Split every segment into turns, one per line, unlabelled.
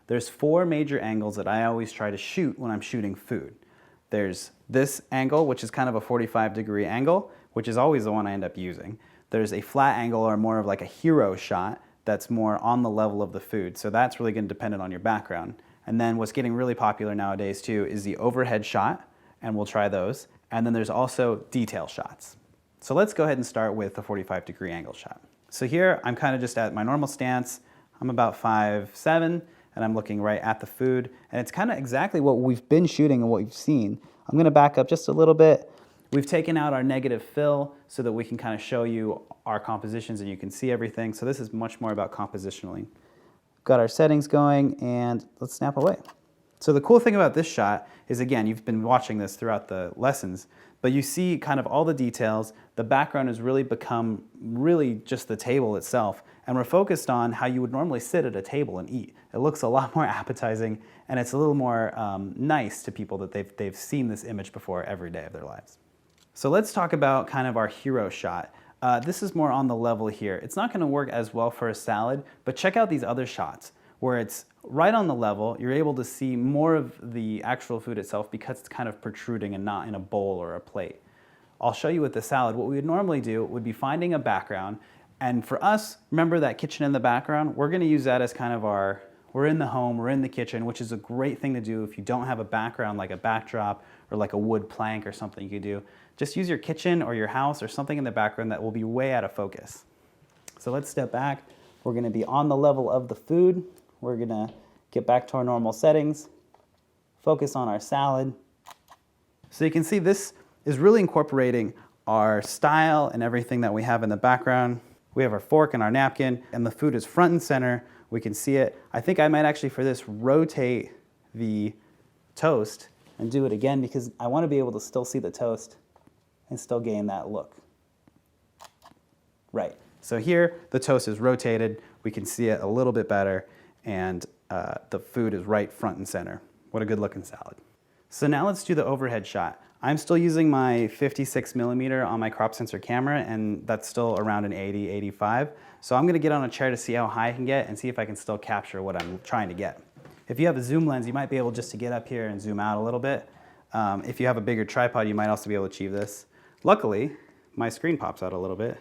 There's four major angles that I always try to shoot when I'm shooting food. There's this angle, which is kind of a 45-degree angle, which is always the one I end up using. There's a flat angle, or more of like a hero shot, that's more on the level of the food. So that's really going to depend on your background. And then what's getting really popular nowadays too is the overhead shot, and we'll try those. And then there's also detail shots. So let's go ahead and start with the 45-degree angle shot. So here I'm kind of just at my normal stance. I'm about 5'7", and I'm looking right at the food. And it's kind of exactly what we've been shooting and what we've seen. I'm going to back up just a little bit. We've taken out our negative fill so that we can kind of show you our compositions and you can see everything. So this is much more about compositionally. Got our settings going, and let's snap away. So the cool thing about this shot is, again, you've been watching this throughout the lessons, but you see kind of all the details. The background has really become really just the table itself, and we're focused on how you would normally sit at a table and eat. It looks a lot more appetizing, and it's a little more nice to people that they've seen this image before every day of their lives. So let's talk about kind of our hero shot. This is more on the level here. It's not going to work as well for a salad, but check out these other shots where it's right on the level. You're able to see more of the actual food itself because it's kind of protruding and not in a bowl or a plate. I'll show you with the salad. What we would normally do would be finding a background, and for us, remember that kitchen in the background? We're going to use that as kind of our, we're in the home, we're in the kitchen, which is a great thing to do if you don't have a background like a backdrop or like a wood plank or something you could do. Just use your kitchen or your house or something in the background that will be way out of focus. So let's step back. We're going to be on the level of the food. We're going to get back to our normal settings, focus on our salad. So you can see this is really incorporating our style and everything that we have in the background. We have our fork and our napkin, and the food is front and center. We can see it. I think I might actually, for this, rotate the toast and do it again because I want to be able to still see the toast and still gain that look. Right, so here the toast is rotated, we can see it a little bit better, and the food is right front and center. What a good looking salad. So now let's do the overhead shot. I'm still using my 56mm on my crop sensor camera, and that's still around an 80, 85. So I'm gonna get on a chair to see how high I can get and see if I can still capture what I'm trying to get. If you have a zoom lens, you might be able just to get up here and zoom out a little bit. If you have a bigger tripod, you might also be able to achieve this. Luckily, my screen pops out a little bit,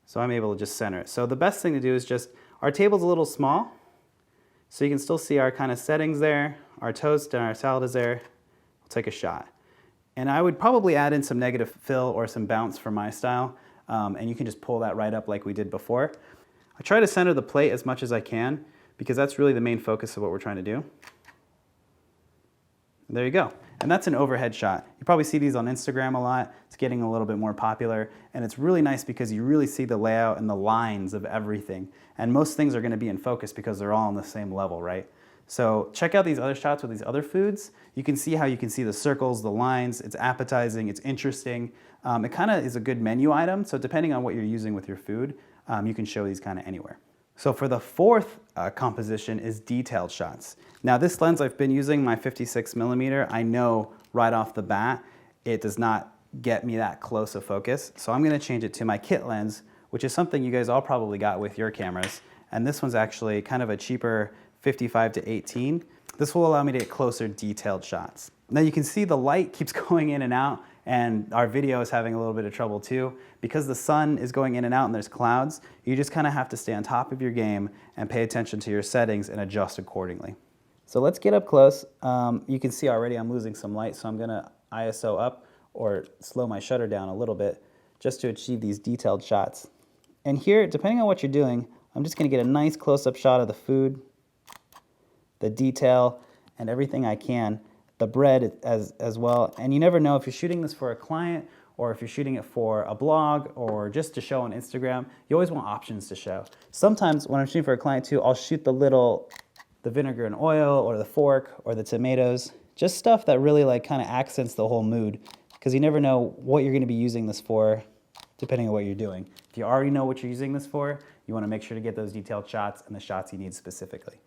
so I'm able to just center it. So the best thing to do is just, our table's a little small, so you can still see our kind of settings there, our toast and our salad is there. We'll take a shot. And I would probably add in some negative fill or some bounce for my style, and you can just pull that right up like we did before. I try to center the plate as much as I can because that's really the main focus of what we're trying to do. There you go. And that's an overhead shot. You probably see these on Instagram a lot. It's getting a little bit more popular. And it's really nice because you really see the layout and the lines of everything. And most things are going to be in focus because they're all on the same level, right? So check out these other shots with these other foods. You can see how you can see the circles, the lines. It's appetizing, it's interesting. It kind of is a good menu item. So depending on what you're using with your food, you can show these kind of anywhere. So for the fourth composition is detailed shots. Now this lens I've been using, my 56mm, I know right off the bat it does not get me that close of focus. So I'm going to change it to my kit lens, which is something you guys all probably got with your cameras. And this one's actually kind of a cheaper 55-18. This will allow me to get closer detailed shots. Now you can see the light keeps going in and out, and our video is having a little bit of trouble too. Because the sun is going in and out and there's clouds, you just kind of have to stay on top of your game and pay attention to your settings and adjust accordingly. So let's get up close. You can see already I'm losing some light, so I'm gonna ISO up or slow my shutter down a little bit just to achieve these detailed shots. And here, depending on what you're doing, I'm just gonna get a nice close-up shot of the food, the detail, and everything I can. The bread as well. And you never know if you're shooting this for a client or if you're shooting it for a blog or just to show on Instagram, you always want options to show. Sometimes when I'm shooting for a client too, I'll shoot the vinegar and oil or the fork or the tomatoes, just stuff that really like kind of accents the whole mood, because you never know what you're going to be using this for depending on what you're doing. If you already know what you're using this for, you want to make sure to get those detailed shots and the shots you need specifically.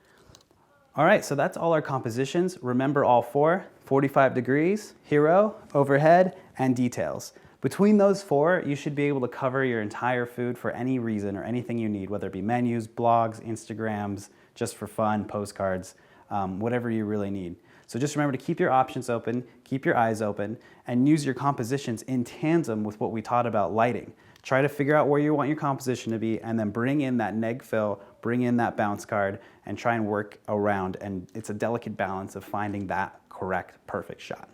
All right, so that's all our compositions. Remember all four: 45 degrees, hero, overhead, and details. Between those four, you should be able to cover your entire food for any reason or anything you need, whether it be menus, blogs, Instagrams, just for fun, postcards, whatever you really need. So just remember to keep your options open, keep your eyes open, and use your compositions in tandem with what we taught about lighting. Try to figure out where you want your composition to be, and then bring in that neg fill, bring in that bounce card, and try and work around. And it's a delicate balance of finding that correct, perfect shot.